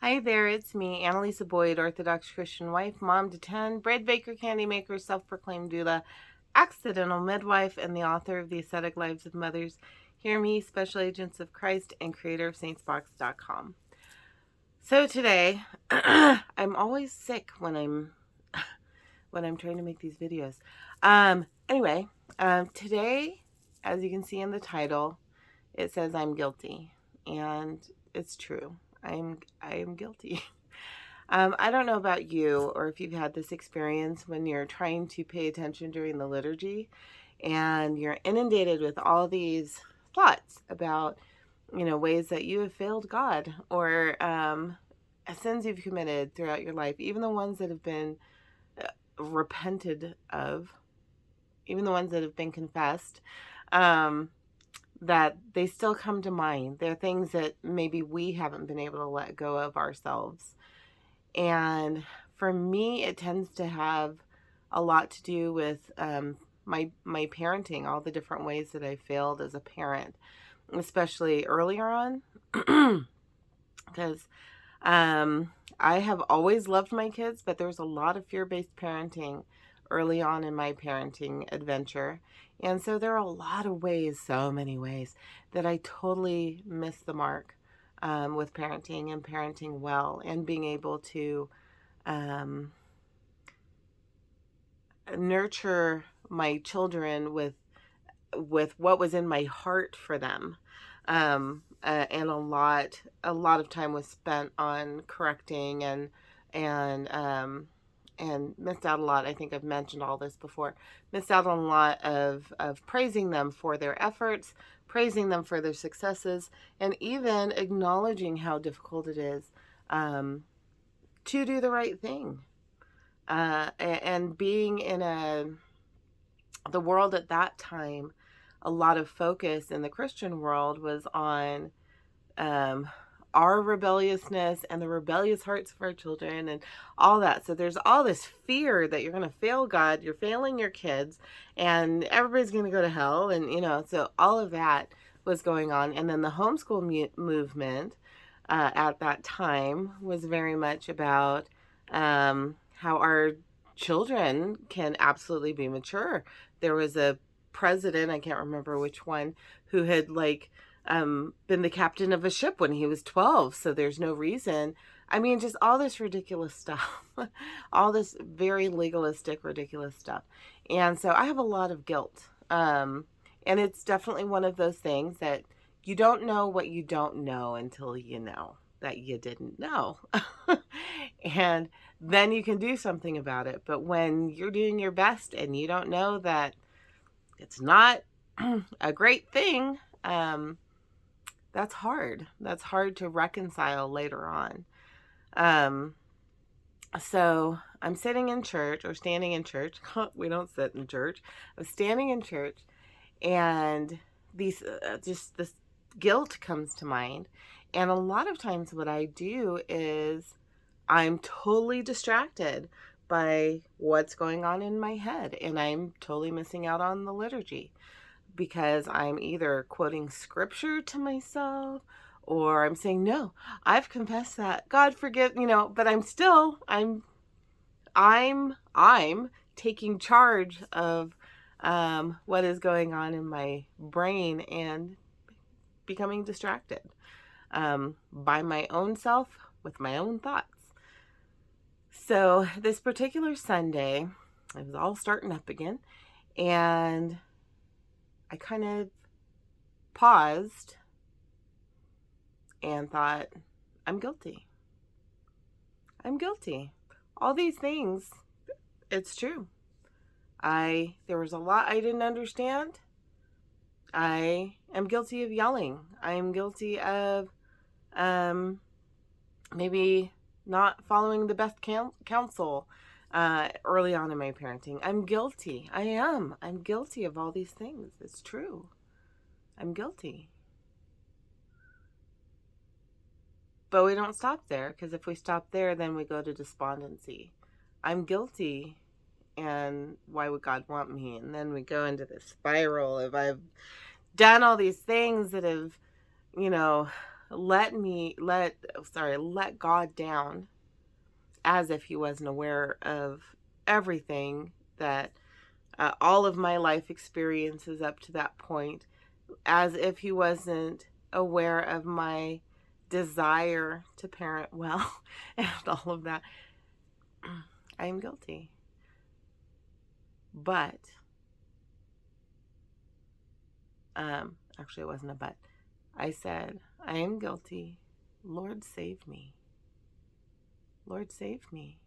Hi there, it's me, Annalisa Boyd, Orthodox Christian wife, mom to 10, bread baker, candy maker, self-proclaimed doula, accidental midwife, and the author of The Ascetic Lives of Mothers. Hear me, Special Agents of Christ, and creator of saintsbox.com. So today, I'm always sick when I'm trying to make these videos. Today, as you can see in the title, it says I'm guilty, and it's true. I am guilty. I don't know about you or if you've had this experience when you're trying to pay attention during the liturgy and you're inundated with all these thoughts about, ways that you have failed God or sins you've committed throughout your life, even the ones that have been repented of, even the ones that have been confessed. That they still come to mind. They're things that maybe we haven't been able to let go of ourselves. And for me, it tends to have a lot to do with my parenting, all the different ways that I failed as a parent, especially earlier on, because I have always loved my kids, but there was a lot of fear-based parenting early on in my parenting adventure. And so there are a lot of ways, so many ways, that I totally missed the mark with parenting and parenting well and being able to nurture my children with what was in my heart for them. And a lot of time was spent on correcting and missed out a lot. I think I've mentioned all this before. Missed out on a lot of praising them for their efforts, praising them for their successes, and even acknowledging how difficult it is to do the right thing. And being in the world at that time, a lot of focus in the Christian world was on our rebelliousness and the rebellious hearts of our children and all that. So there's all this fear that you're going to fail God, you're failing your kids, and everybody's going to go to hell. And, so all of that was going on. And then the homeschool movement at that time was very much about how our children can absolutely be mature. There was a president, I can't remember which one, who had been the captain of a ship when he was 12. So there's no reason. I mean, just all this ridiculous stuff, all this very legalistic, ridiculous stuff. And so I have a lot of guilt. And it's definitely one of those things that you don't know what you don't know until you know that you didn't know. And then you can do something about it. But when you're doing your best and you don't know that it's not a great thing, that's hard. That's hard to reconcile later on. So I'm sitting in church or standing in church. We don't sit in church. I'm standing in church, and this guilt comes to mind. And a lot of times what I do is I'm totally distracted by what's going on in my head, and I'm totally missing out on the liturgy because I'm either quoting scripture to myself or I'm saying, no, I've confessed that. God forgive, but I'm taking charge of what is going on in my brain and becoming distracted by my own self with my own thoughts. So this particular Sunday, it was all starting up again, and I kind of paused and thought, I'm guilty. I'm guilty. All these things, it's true. There was a lot I didn't understand. I am guilty of yelling. I am guilty of maybe not following the best counsel early on in my parenting. I'm guilty. I'm guilty of all these things. It's true. I'm guilty. But we don't stop there, because if we stop there, then we go to despondency. I'm guilty, and why would God want me? And then we go into this spiral of I've done all these things that have, let God down as if he wasn't aware of everything that all of my life experiences up to that point, as if he wasn't aware of my desire to parent well and all of that. I am guilty. But, actually, it wasn't a but. I said, I am guilty. Lord, save me. Lord, save me.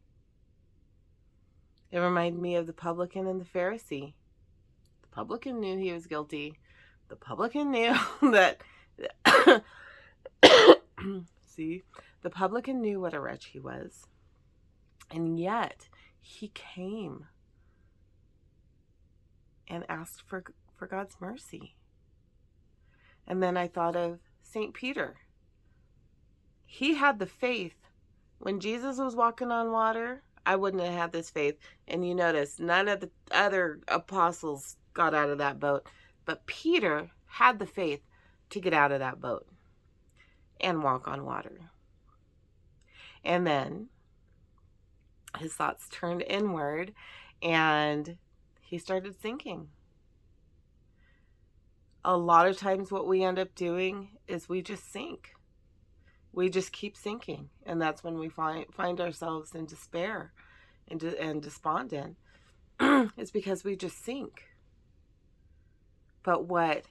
It reminded me of the publican and the Pharisee. The publican knew he was guilty. The publican knew that, see, the publican knew what a wretch he was. And yet, he came and asked for God's mercy. And then I thought of St. Peter. He had the faith. When Jesus was walking on water, I wouldn't have had this faith. And you notice, none of the other apostles got out of that boat. But Peter had the faith to get out of that boat and walk on water. And then his thoughts turned inward and he started sinking. A lot of times what we end up doing is we just sink. We just keep sinking. And that's when we find ourselves in despair and despondent. It's because we just sink. But what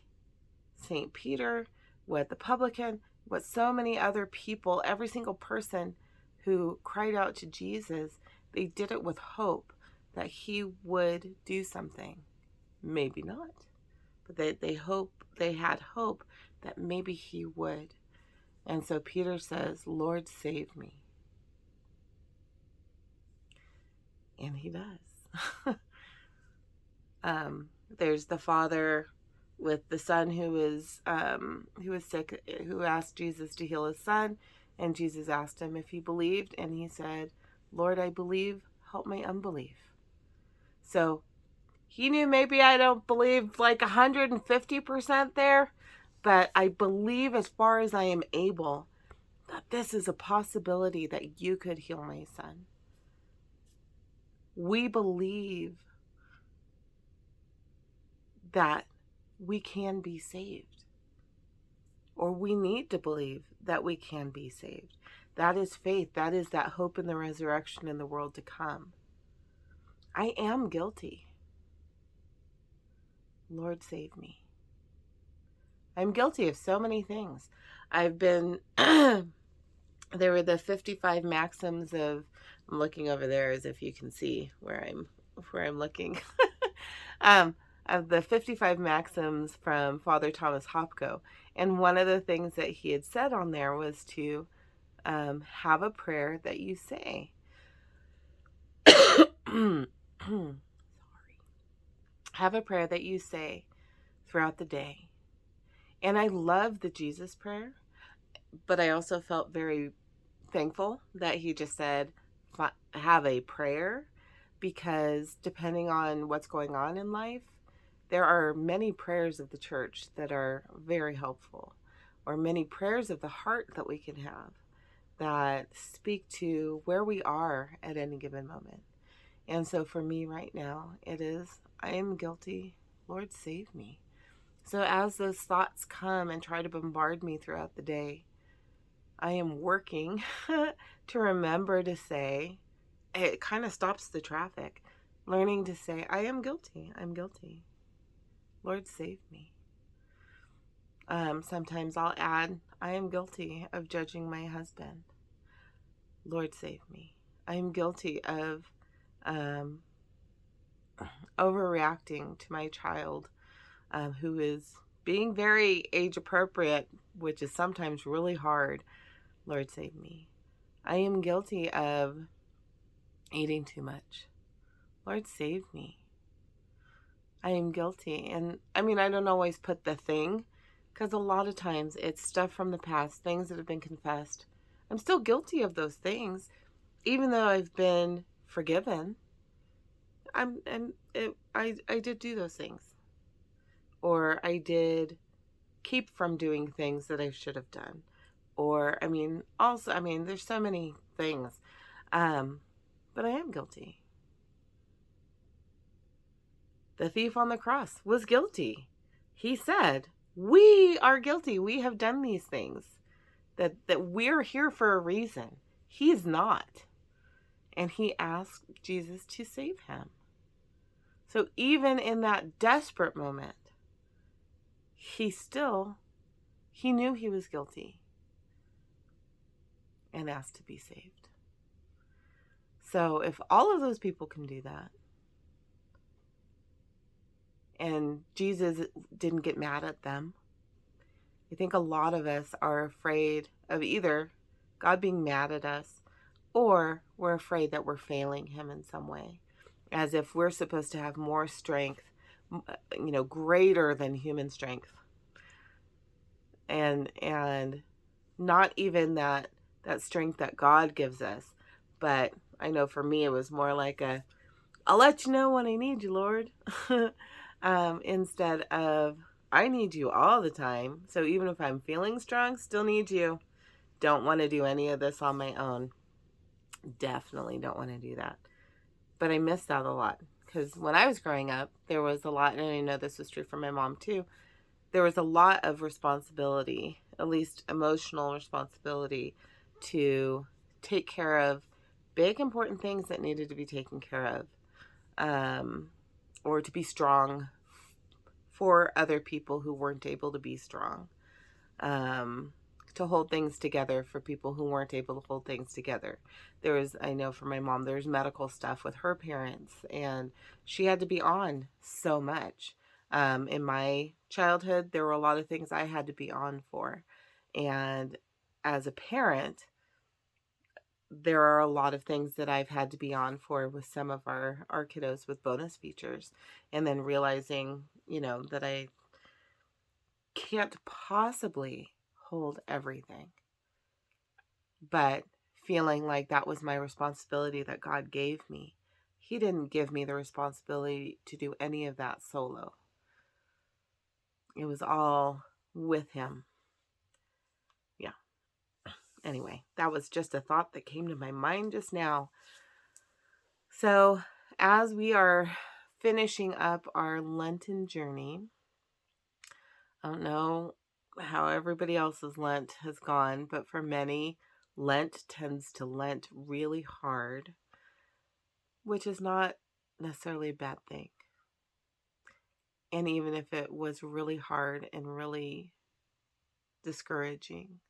St. Peter, what the publican, what so many other people, every single person who cried out to Jesus, they did it with hope that he would do something. Maybe not. But they had hope that maybe he would. And so Peter says, Lord, save me. And he does. There's the father with the son who was sick, who asked Jesus to heal his son. And Jesus asked him if he believed. And he said, Lord, I believe, help my unbelief. So he knew maybe I don't believe like 150% there, but I believe as far as I am able that this is a possibility that you could heal my son. We believe that we can be saved, or we need to believe that we can be saved. That is faith. That is that hope in the resurrection in the world to come. I am guilty. Lord, save me. I'm guilty of so many things. I've been, there were the 55 maxims of, I'm looking over there as if you can see where I'm looking, of the 55 maxims from Father Thomas Hopko. And one of the things that he had said on there was to have a prayer that you say. Sorry. Have a prayer that you say throughout the day. And I love the Jesus prayer, but I also felt very thankful that he just said, have a prayer, because depending on what's going on in life, there are many prayers of the church that are very helpful, or many prayers of the heart that we can have that speak to where we are at any given moment. And so for me right now, it is, I am guilty. Lord, save me. So as those thoughts come and try to bombard me throughout the day, I am working to remember to say, it kind of stops the traffic, learning to say, I am guilty. I'm guilty. Lord, save me. Sometimes I'll add, I am guilty of judging my husband. Lord, save me. I am guilty of overreacting to my child, who is being very age appropriate, which is sometimes really hard. Lord, save me. I am guilty of eating too much. Lord, save me. I am guilty. And I mean, I don't always put the thing, because a lot of times it's stuff from the past, things that have been confessed. I'm still guilty of those things, even though I've been forgiven. I did do those things. Or I did keep from doing things that I should have done. Or, there's so many things. But I am guilty. The thief on the cross was guilty. He said, we are guilty. We have done these things. That we're here for a reason. He's not. And he asked Jesus to save him. So even in that desperate moment, he knew he was guilty and asked to be saved. So if all of those people can do that, and Jesus didn't get mad at them, I think a lot of us are afraid of either God being mad at us, or we're afraid that we're failing him in some way, as if we're supposed to have more strength, greater than human strength. And not even that strength that God gives us, but I know for me it was more like I'll let you know when I need you, Lord. Instead of, I need you all the time. So even if I'm feeling strong, still need you. Don't want to do any of this on my own. Definitely don't want to do that. But I missed out a lot, because when I was growing up, there was a lot, and I know this was true for my mom too, there was a lot of responsibility, at least emotional responsibility, to take care of big important things that needed to be taken care of, or to be strong for other people who weren't able to be strong, to hold things together for people who weren't able to hold things together. I know for my mom, there's medical stuff with her parents, and she had to be on so much. In my childhood, there were a lot of things I had to be on for. And as a parent, there are a lot of things that I've had to be on for with some of our kiddos with bonus features. And then realizing, that I can't possibly hold everything. But feeling like that was my responsibility that God gave me. He didn't give me the responsibility to do any of that solo. It was all with him. Yeah. Anyway, that was just a thought that came to my mind just now. So, as we are finishing up our Lenten journey, I don't know how everybody else's Lent has gone, but for many, Lent tends to Lent really hard, which is not necessarily a bad thing. And even if it was really hard and really discouraging,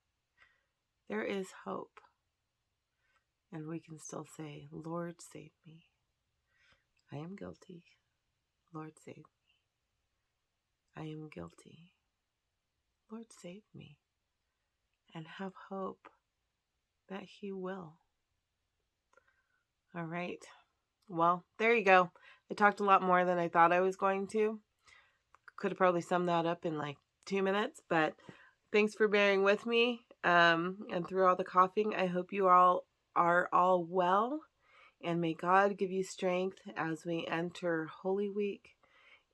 there is hope. And we can still say, Lord, save me. I am guilty. Lord, save me. I am guilty. Lord, save me. And have hope that he will. All right. Well, there you go. I talked a lot more than I thought I was going to. Could have probably summed that up in like 2 minutes, but thanks for bearing with me. And through all the coughing, I hope you all are all well, and may God give you strength as we enter Holy Week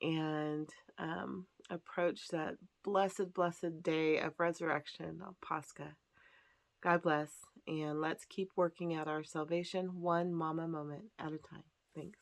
and approach that blessed, blessed day of resurrection, of Pascha. God bless, and let's keep working at our salvation one mama moment at a time. Thanks.